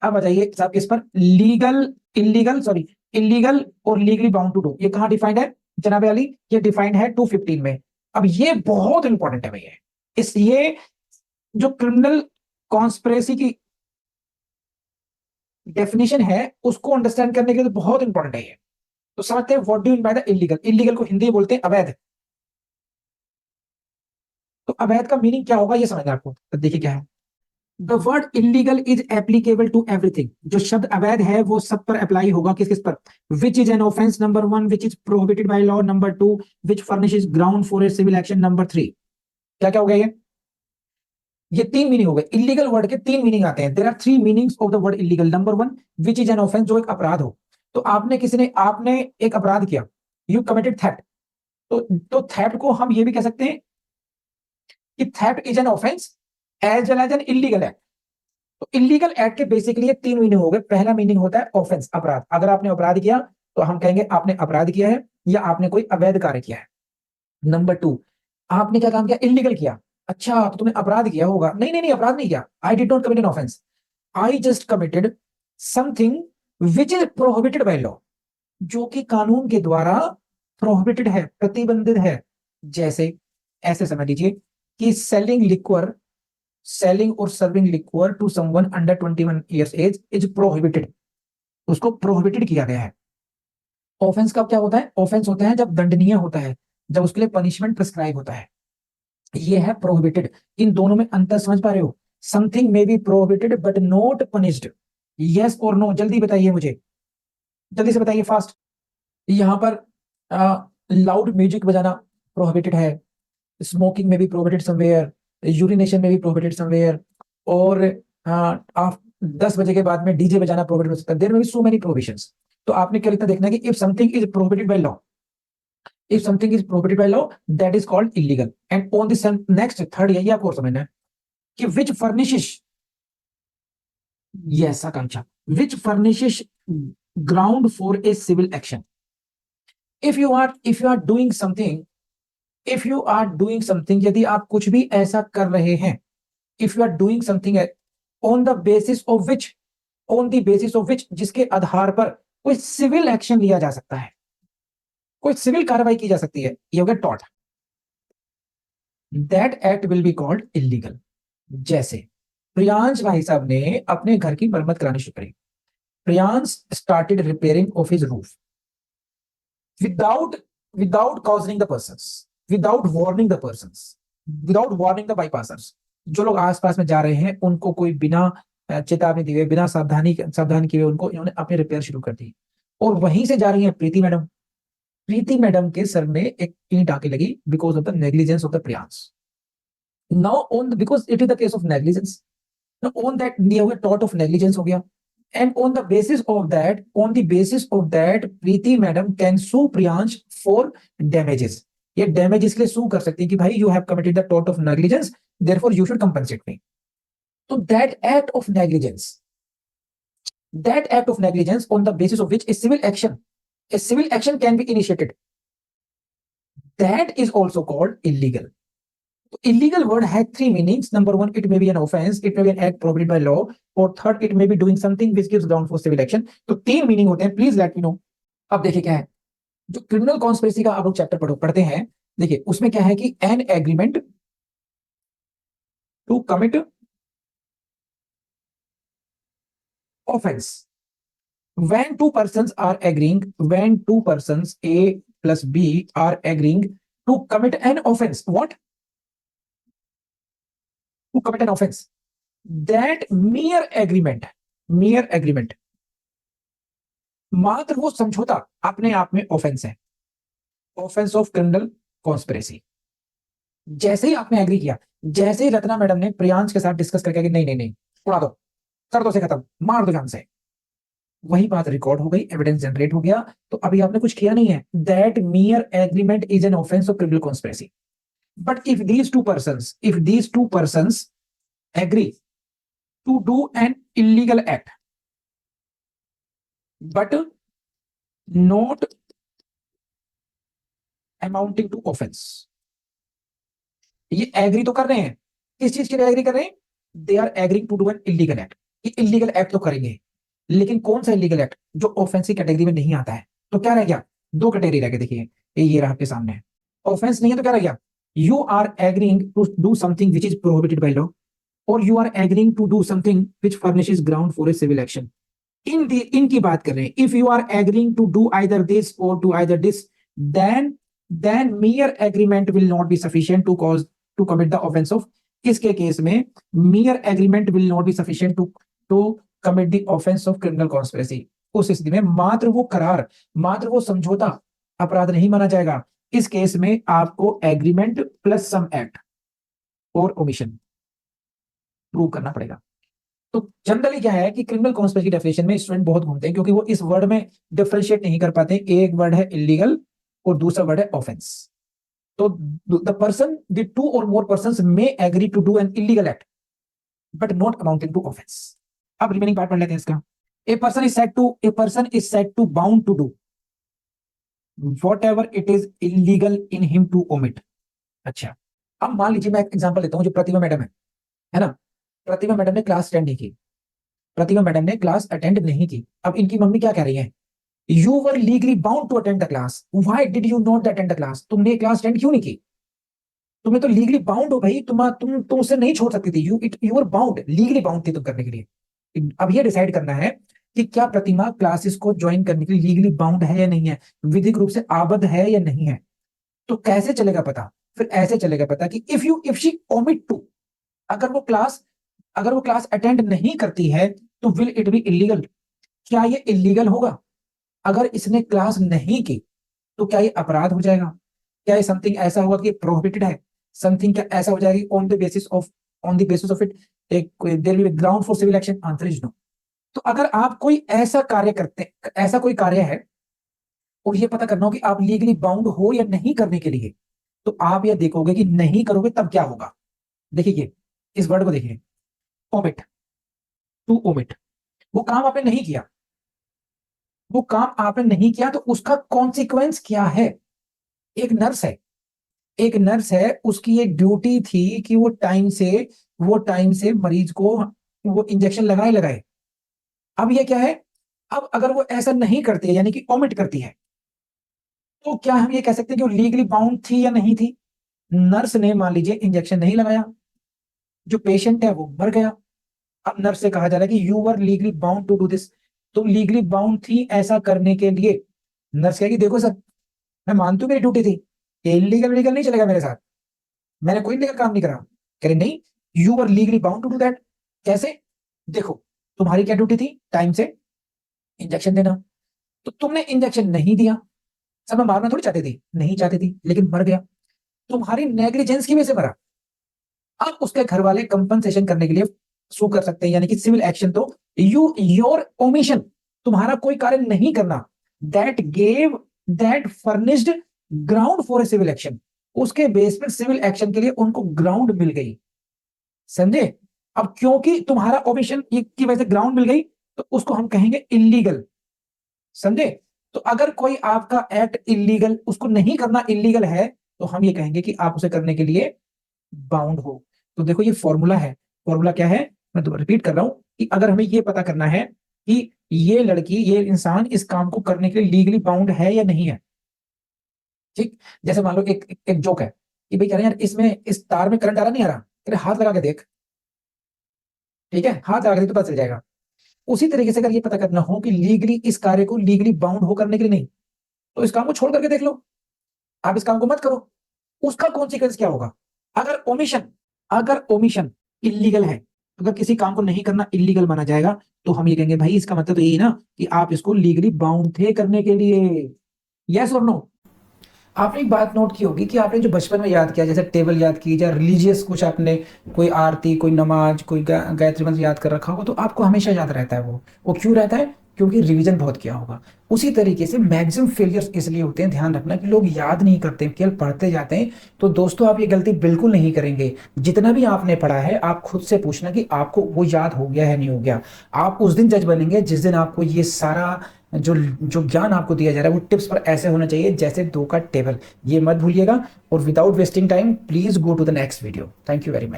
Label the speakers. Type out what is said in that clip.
Speaker 1: अब बताइए साहब किस पर, लीगल इलीगल सॉरी इलीगल और लीगली बाउंड टू डू, ये कहां डिफाइंड है जनाबे अली? ये डिफाइंड है 215 में। अब ये बहुत इंपॉर्टेंट है भैया, इस ये जो क्रिमिनल कॉन्स्पिरेसी की डेफिनेशन है उसको अंडरस्टैंड करने के लिए बहुत इंपॉर्टेंट है ये। तो समझते हैं what do mean by the illegal. Illegal को हिंदी में बोलते हैं अवैध। तो अवैध का मीनिंग क्या होगा ये समझना है आपको, तो देखिए क्या है। The word illegal is applicable to everything, जो शब्द अवैध है वो सब पर अप्लाई होगा। किस किस पर? Which is an offence number 1, which is prohibited by law number 2, which furnishes ground for a civil action number 3। क्या क्या हो गया ये 3 मीनिंग हो गए। इलीगल वर्ड के 3 मीनिंग आते हैं। There are 3 meanings of the word illegal. Number 1, which is an offence, जो एक अपराध हो। तो आपने एक अपराध किया, यू कमिटेड थेफ्ट। तो थेफ्ट को हम ये भी कह सकते हैं कि theft is an offence as well as an illegal act. तो इलीगल एक्ट के बेसिकली ये 3 मीनिंग हो गए। पहला मीनिंग होता है ऑफेंस, अपराध। अगर आपने अपराध किया तो हम कहेंगे आपने अपराध किया है या आपने कोई अवैध कार्य किया है। नंबर 2, आपने क्या काम किया? इलीगल किया। अच्छा तो तुमने अपराध किया होगा। नहीं नहीं नहीं, अपराध नहीं किया। I did not commit an offence, I just committed something which is prohibited by law, जो कि कानून के द्वारा प्रोहिबिटेड है, प्रतिबंधित है। जैसे ऐसे समझ लीजिए कि सेलिंग और serving liquor to someone under 21 years age is prohibited, उसको प्रोहिबिटेड किया गया है। ऑफेंस कब क्या होता है? ऑफेंस होता है जब दंडनीय होता है, जब उसके लिए पनिशमेंट प्रिस्क्राइब होता है। ये है प्रोहिबिटेड। इन दोनों में अंतर समझ पा रहे हो? Something may be prohibited but not punished. Yes और नो, जल्दी बताइए मुझे, जल्दी से बताइए फास्ट। यहां पर लाउड म्यूजिक बजाना प्रोहिबिटेड है, स्मोकिंग में भी प्रोहिबिटेड समवेयर, यूरिनेशन में भी प्रोहिबिटेड समवेयर, और आप 10 बजे के बाद में डीजे बजाना प्रोहिबिटेड हो सकता है। देयर में भी सो मेनी प्रोहिबिशंस। तो आपने क्या लिखना देखना है कि if something is prohibited by law, if something is prohibited by law that is called illegal, and on the next third यही आपको और समझना है कि which furnishes, yes Akanksha, which furnishes ground for a civil action। if you are doing something, if you are doing something, यदि आप कुछ भी ऐसा कर रहे हैं, if you are doing something on the basis of which, on the basis of which, जिसके आधार पर कोई सिविल एक्शन लिया जा सकता है, कोई सिविल कार्रवाई की जा सकती है, ये हो गया taught. That act will be called illegal. जैसे प्रियांश भाई साहब ने अपने घर की मरम्मत करानी शुरू करी। Priyansh started repairing of his roof without without causing the persons, without warning the persons, without warning the bypassers. जो लोग आसपास में जा रहे हैं उनको कोई बिना चेतावनी दिए, बिना सावधानी किए उनको इन्होंने अपनी रिपेयर शुरू कर दी। और वहीं से जा रही है प्रीति मैडम। प्रीति मैडम के सर में एक ईंट आके लगी because of the negligence of the Priyansh. Now on, because it is the case of negligence, on that ये हो गया टॉट ऑफ नेग्लिजेंस हो गया। And on the basis of that, on the basis of that Preeti madam can sue Priyansh for damages. ये damages के लिए sue कर सकती है कि भाई यू हैव कमिटेड द टॉट of negligence, therefore you should compensate me. तो that act of negligence on the basis of which a civil action can be initiated, that is also called illegal। तो illegal word has 3 meanings। Number 1, it may be an offense, it may be an act prohibited by law, और third, it may be doing something which gives ground for civil action। तो 3 meaning होते हैं, please let me know. अब देखिए क्या है, जो criminal conspiracy का आप लोग चैप्टर पढ़ते हैं, देखिए उसमें क्या है कि an agreement to commit offence when two persons are agreeing, when two persons A plus B are agreeing to commit an offense, what? To commit an offense, that mere agreement, मात्र वो समझौता अपने आप में ऑफेंस है, offence of criminal conspiracy. जैसे ही आपने agree किया, जैसे ही रत्ना मैडम ने प्रियांश के साथ डिस्कस करके कि नहीं नहीं नहीं उड़ा दो, कर दो से खत्म, मार दो जान से, वही बात रिकॉर्ड हो गई, एविडेंस जनरेट हो गया, तो अभी आपने कुछ किया नहीं है। That मियर agreement is an offence of criminal conspiracy. But if these two persons agree to do an illegal act but not amounting to offense, ये एग्री तो कर रहे हैं, किस चीज के लिए एग्री कर रहे हैं? They are agree to do an illegal act. कि इलीगल एक्ट तो करेंगे, लेकिन कौन सा इलीगल एक्ट जो ऑफेंस की कैटेगरी में नहीं आता है। तो क्या रह गया, दो कैटेगरी रह गए, देखिए ये रहा आपके सामने। ऑफेंस नहीं है तो क्या रह गया, you are agreeing to do something which is prohibited by law, or you are agreeing to do something which furnishes ground for a civil action. इनकी बात कर रहे हैं। If you are agreeing to do either this or to either this, then mere agreement will not be sufficient to commit the offense of, किसके case में mere agreement will not be sufficient to commit the offense of criminal conspiracy। उस स्थिति में मात्र वो करार, मात्र वो समझौता अपराध नहीं माना जाएगा। इस केस में आपको एग्रीमेंट प्लस सम एक्ट और ओमिशन प्रूव करना पड़ेगा। तो जनरली क्या है कि क्रिमिनल कॉन्स्पिरेसी की डेफिनेशन में स्टूडेंट बहुत घूमते हैं, क्योंकि वो इस वर्ड में डिफरेंशिएट नहीं कर पाते। एक वर्ड है इलीगल और दूसरा वर्ड है ऑफेंस। तो the two or more persons may agree to do an illegal act but not amounting to offence. अब रिमेनिंग पार्ट पढ़ लेते हैं इसका। A person is said to bound to do whatever it is illegal in him to omit। अच्छा, अब मान लीजिए मैं एक एग्जांपल लेता हूं, जो प्रतिभा मैडम है ना, प्रतिभा मैडम ने क्लास अटेंड नहीं की, प्रतिभा मैडम ने क्लास अटेंड नहीं की। अब इनकी मम्मी क्या कह रही है, you were legally bound to attend the class, why did you not attend the class, तुमने क्लास अटेंड क्यों नहीं की, तुम्हें तो लीगली बाउंड हो भाई, तुम उसे नहीं छोड़ सकती थी, you were bound, legally bound थी तुम करने के लिए। अब ये डिसाइड करना है कि क्या प्रतिमा क्लासेस को ज्वाइन करने के लिए लीगली बाउंड है या नहीं है, विधिक रूप से आबद्ध है या नहीं है। तो कैसे चलेगा पता, फिर ऐसे चलेगा पता कि इफ शी ओमिट टू, अगर वो क्लास अटेंड नहीं करती है तो विल इट बी इलीगल, क्या ये इलीगल होगा। अगर इसने क्लास नहीं की तो क्या ये अपराध हो जाएगा, क्या ये समथिंग ऐसा होगा कि प्रोहिबिटेड है, समथिंग क्या ऐसा हो जाएगा on the basis of it there will be ground for civil action. Answer is no. तो अगर आप कोई ऐसा कार्य करते, ऐसा कोई कार्य है और ये पता करना हो कि आप लीगली बाउंड हो या नहीं करने के लिए, तो आप ये देखोगे कि नहीं करोगे तब क्या होगा। देखिए इस वर्ड को देखिए, ओमिट, टू ओमिट, वो काम आपने नहीं किया, वो काम आपने नहीं किया तो उसका कॉन्सिक्वेंस क्या है। एक नर्स है, उसकी एक ड्यूटी थी कि वो टाइम से मरीज को वो इंजेक्शन लगाए। अब ये क्या है, अब अगर वो ऐसा नहीं करती है यानी कि ओमिट करती है, तो क्या हम ये कह सकते हैं कि वो लीगली बाउंड थी या नहीं थी। नर्स ने मान लीजिए इंजेक्शन नहीं लगाया, जो पेशेंट है वो मर गया। अब नर्स से कहा जा रहा है कि you were legally bound to do this, तुम लीगली बाउंड थी ऐसा करने के लिए। नर्स कहेगी देखो सर, मैं मानती हूँ मेरी ड्यूटी थी, इलीगल नहीं चलेगा मेरे साथ, मैंने कोई लीगल काम नहीं करा। कह रही नहीं, you were legally bound to do that. कैसे, देखो तुम्हारी क्या ड्यूटी थी, टाइम से इंजेक्शन देना, तो तुमने इंजेक्शन नहीं दिया। सब में मारना थोड़ी चाहती थी, नहीं चाहती थी, लेकिन मर गया, तुम्हारी नेग्लिजेंस की वजह से मरा। अब उसके घर वाले कंपनसेशन करने के लिए सू कर सकते हैं, यानी कि सिविल एक्शन। तो योर ओमिशन, तुम्हारा कोई कार्य नहीं करना, that furnished ground for a civil action, उसके बेस पर सिविल एक्शन के लिए उनको ग्राउंड मिल गई। समझे। अब क्योंकि तुम्हारा ओमिशन की वजह से ग्राउंड मिल गई, तो उसको हम कहेंगे इलीगल। समझे। तो अगर कोई आपका एक्ट इलीगल, उसको नहीं करना इलीगल है, तो हम ये कहेंगे कि आप उसे करने के लिए बाउंड हो। तो देखो ये फॉर्मूला है, फॉर्मूला क्या है, मैं दोबारा रिपीट कर रहा हूं कि अगर हमें ये पता करना है कि ये लड़की, ये इंसान इस काम को करने के लिए लीगली बाउंड है या नहीं है। ठीक, जैसे मान लो एक जोक है कि भाई कह रहे हैं यार इसमें इस तार में करंट आ रहा नहीं आ रहा, कह रहे हाथ लगा के देख। ठीक है, हाथ लगा के देख तो पता चल जाएगा। उसी तरीके से अगर ये पता करना हो कि लीगली इस कार्य को लीगली बाउंड हो करने के लिए नहीं, तो इस काम को छोड़ करके देख लो, आप इस काम को मत करो, उसका कॉन्सिक्वेंस क्या होगा। अगर ओमिशन इलीगल है, अगर किसी काम को नहीं करना इलीगल माना जाएगा, तो हम ये कहेंगे भाई इसका मतलब तो यही ना कि आप इसको लीगली बाउंड थे करने के लिए। यस और नो। आपने एक बात नोट की होगी कि आपने जो बचपन में याद किया, जैसे टेबल याद की या रिलीजियस कुछ आपने, कोई आरती, कोई नमाज, कोई गायत्री मंत्र याद कर रखा होगा, तो आपको हमेशा याद रहता है। वो क्यों रहता है, क्योंकि रिवीजन बहुत किया होगा। उसी तरीके से मैक्सिमम फेलियर्स इसलिए होते हैं, ध्यान रखना, कि लोग याद नहीं करते, केवल पढ़ते जाते हैं। तो दोस्तों आप ये गलती बिल्कुल नहीं करेंगे। जितना भी आपने पढ़ा है, आप खुद से पूछना कि आपको वो याद हो गया है नहीं हो गया। आप उस दिन जज बनेंगे जिस दिन आपको ये सारा जो ज्ञान आपको दिया जा रहा है वो टिप्स पर ऐसे होना चाहिए जैसे 2 का टेबल। ये मत भूलिएगा। और without wasting time please go to the next video. Thank you very much.